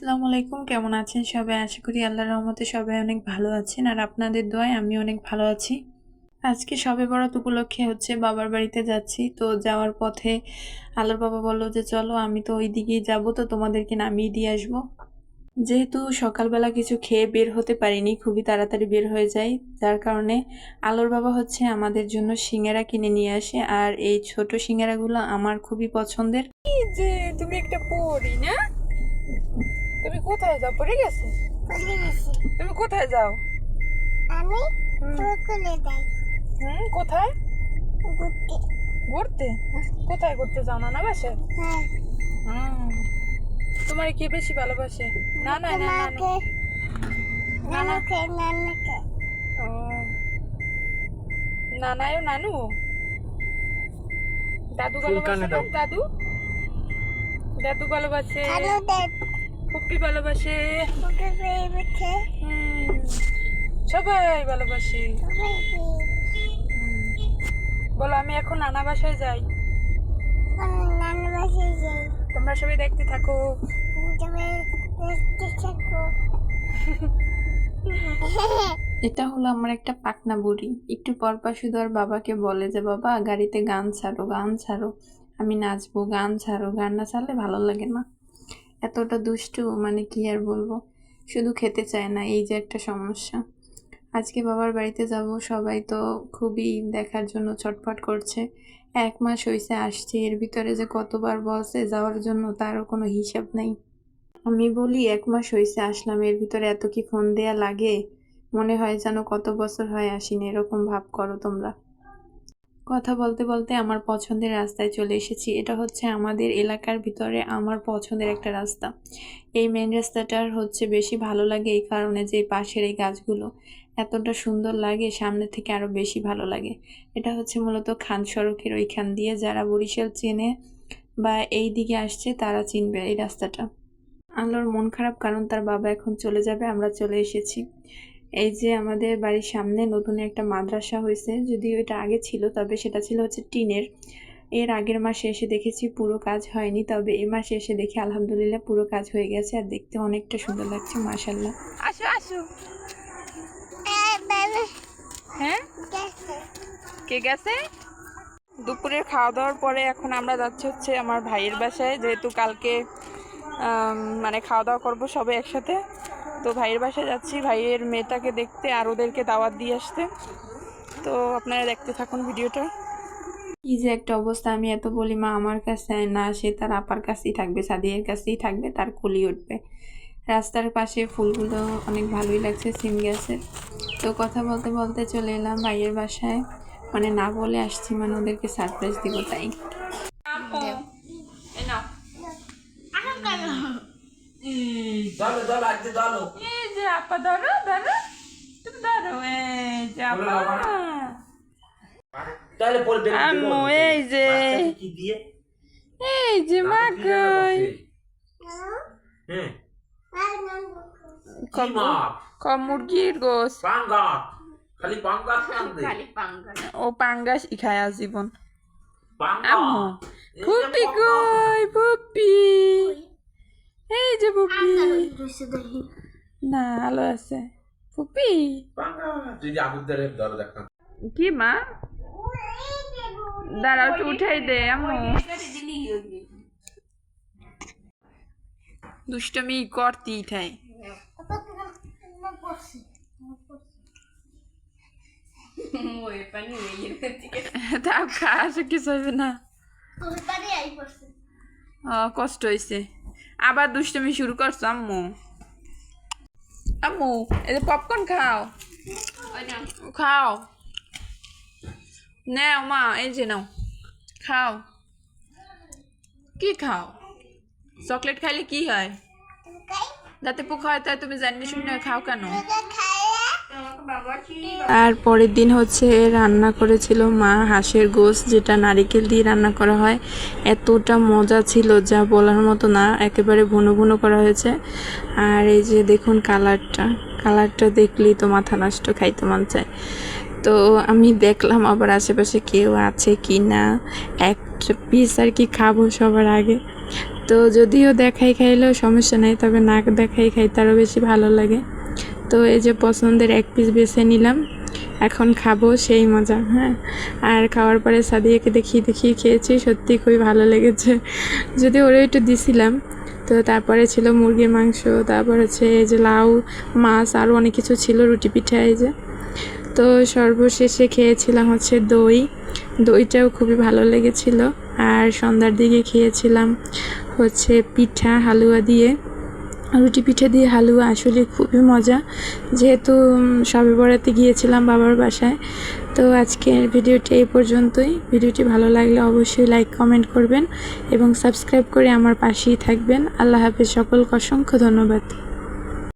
আসসালামু আলাইকুম, কেমন আছেন সবাই? আশা করি আল্লাহর রহমতে সবাই অনেক ভালো আছেন, আর আপনাদের দোয়ায় আমি অনেক ভালো আছি। আজকে শবে বরাত উপলক্ষে বাবার বাড়িতে যাচ্ছি। তো যাওয়ার পথে আলোর বাবা বলল যে চলো, আমি তো ওই দিকেই যাবো, তো তোমাদেরকে নামিয়ে দিয়ে আসবো। যেহেতু সকালবেলা কিছু খেয়ে বের হতে পারিনি, খুবই তাড়াতাড়ি বের হয়ে যাই, যার কারণে আলোর বাবা আমাদের জন্য সিঙ্গারা কিনে নিয়ে আসে। আর এই ছোট সিঙ্গারাগুলো আমার খুবই পছন্দের। এই যে তুমি একটা পড়ি না, তুমি কোথায় যাও? পড়ে গেছে? পড়ে গেছি। তুমি কোথায় যাও? আমি হুম। স্কুলে যাই কোথায়? ঘুরতে। ঘুরতে? কোথায় ঘুরতে যাও? নানা বাসায়? হ্যাঁ, তোমার কে বেশি ভালোবাসে, নানা না নানু? নানা। নানাকে। ও, নানায়ও নানু? দাদু ভালোবাসে না? দাদু দাদু ভালোবাসে, খালো দেখ, ফুপ্পি ভালোবাসে, ওকে বেরিয়েছে। হুম, সবাই ভালোবাসে। সবাই বলো, আমি এখন নানা বাসায় যাই। নানা বাসায় যাই। তোমরা সবাই দেখতে থাকো। তবে দেখতে থাকো। এটা হলো আমার একটা পাকনা বুড়ি। একটু পরপর শুধু আর বাবাকে বলে যে বাবা গাড়িতে গান ছাড়ো, গান ছাড়ো, আমি নাচবো, গান ছাড়ো, গান না ছাড়লে ভালো লাগে না। এতটা দুষ্টু, মানে কি আর বলবো। শুধু খেতে চায় না, এই যে একটা সমস্যা। আজকে বাবার বাড়িতে যাব, সবাই তো খুবই দেখার জন্য ছটফট করছে। 1 মাস হয়েছে আসছে, এর ভিতরে যে কতবার বলছে যাওয়ার জন্য তারও কোনো হিসাব নেই। আমি বলি 1 মাস হয়েছে আসলাম, এর ভিতরে এত কি ফোন দেয়া লাগে? মনে হয় যেন কত বছর হয় আসিনি, এরকম ভাব করো তোমরা। কথা বলতে বলতে আমার পছন্দের রাস্তায় চলে এসেছি। এটা হচ্ছে আমাদের এলাকার ভিতরে আমার পছন্দের একটা রাস্তা। এই মেন রাস্তাটার বেশি ভালো লাগে এই কারণে যে পাশের এই গাছগুলো এতটা সুন্দর লাগে, সামনে থেকে আরো বেশি ভালো লাগে। এটা মূলত খান সড়কের ওইখান দিয়ে, যারা বরিশাল চেনে বা এই দিকে আসছে তারা চিনবে এই রাস্তাটা। আলোর মন খারাপ কারণ তার বাবা এখন চলে যাবে, আমরা চলে এসেছি। এই যে আমাদের বাড়ির সামনে নতুন একটা মাদ্রাসা হয়েছে, যদিও এটা আগে ছিল, তবে সেটা ছিল টিনের। এর আগের মাসে এসে দেখেছি পুরো কাজ হয়নি, তবে এই মাসে এসে দেখি আলহামদুলিল্লাহ পুরো কাজ হয়ে গেছে, আর দেখতে অনেকটা সুন্দর লাগছে, মাশাআল্লাহ। আসো আসো। হ্যাঁ, কে গেছে? দুপুরের খাওয়া দাওয়ার পরে এখন আমরা যাচ্ছি আমার ভাইয়ের বাসায়, যেহেতু কালকে মানে খাওয়া দাওয়া করবো সবাই একসাথে। তো ভাইয়ের বাসায় যাচ্ছি ভাইয়ের মেয়েটাকে দেখতে আর ওদেরকে দাওয়াত দিয়ে আসতে। তো আপনারা দেখতে থাকুন ভিডিওটা। কি যে একটা অবস্থা, আমি এত বলি মা আমার কাছে না, সে তার আপার কাছেই থাকবে, সাদিয়ার কাছেই থাকবে, তার কোলেই উঠবে। রাস্তার পাশে ফুলগুলো অনেক ভালোই লাগছে, সিম গাছের। তো কথা বলতে বলতে চলে এলাম ভাইয়ের বাসায়, মানে না বলে আসছি, মানে ওদেরকে সারপ্রাইজ দিব তাই। এই যে আপা, ধরো ধরো, তুমি ধরো, এই যে আপা। আম্মু এই যে, এই যে মা কই? মুরগির গোস, ও পাঙ্গাস খায় আজীবন। আম্মু, ফুপি কই? ফুপি, এই যে ফুপি। না, আলো আছে। ফুপি কি মা? দাঁড়াও একটু উঠাই দে আম্মু। দুষ্টমি করতি ঠাই। তাও খাস কিছু হবে না, কষ্ট হয়েছে। আবার দুষ্টমি শুরু করছো আম্মু। আম্মু এই যে পপকর্ন খাও, খাও, নাও মা, এই যে নাও, খাও। কি খাও? চকলেট খাইলে কি হয়? দাঁতে পোকা হয়, তাই তুমি জানি শুনে খাও কেন? আর পরের দিন রান্না করেছিল মা হাঁসের গোশত, যেটা নারিকেল দিয়ে রান্না করা হয়। এতটা মজা ছিল যা বলার মতো না, একেবারে ভুনো ভুনো করা হয়েছে। আর এই যে দেখুন কালারটা দেখলেই তো মাথা নষ্ট, খাইতে মন চায়। তো আমি দেখলাম আবার আশেপাশে কেউ আছে কি না, একটা পিস আর কি খাবো সবার আগে। তো যদিও দেখাই খাইলেও সমস্যা নাই, তবে না দেখাই খাইতে আরও বেশি ভালো লাগে। তো এই যে পছন্দের এক পিস বেছে নিলাম, এখন খাবো, সেই মজা। হ্যাঁ, আর খাওয়ার পরে সাদিয়াকে দেখিয়ে খেয়েছি, সত্যি খুবই ভালো লেগেছে। যদি ওরা একটু দিছিলাম। তো তারপরে ছিল মুরগির মাংস, তারপর হচ্ছে এই যে লাউ, মাছ, আরও অনেক কিছু ছিল, রুটি পিঠা এই যে। তো সর্বশেষে খেয়েছিলাম হচ্ছে দইটাও খুবই ভালো লেগেছিল। আর সন্ধ্যার দিকে খেয়েছিলাম হচ্ছে পিঠা, হালুয়া দিয়ে, রুটি পিঠা দিয়ে হালুয়া আসলে খুবই মজা, যেহেতু শবে বরাতে গিয়েছিলাম বাবার বাসায়। তো আজকের ভিডিওটি এই পর্যন্তই। ভিডিওটি ভালো লাগলে অবশ্যই লাইক কমেন্ট করবেন এবং সাবস্ক্রাইব করে আমার পাশেই থাকবেন। আল্লাহ হাফেজ, সকলকে অসংখ্য ধন্যবাদ।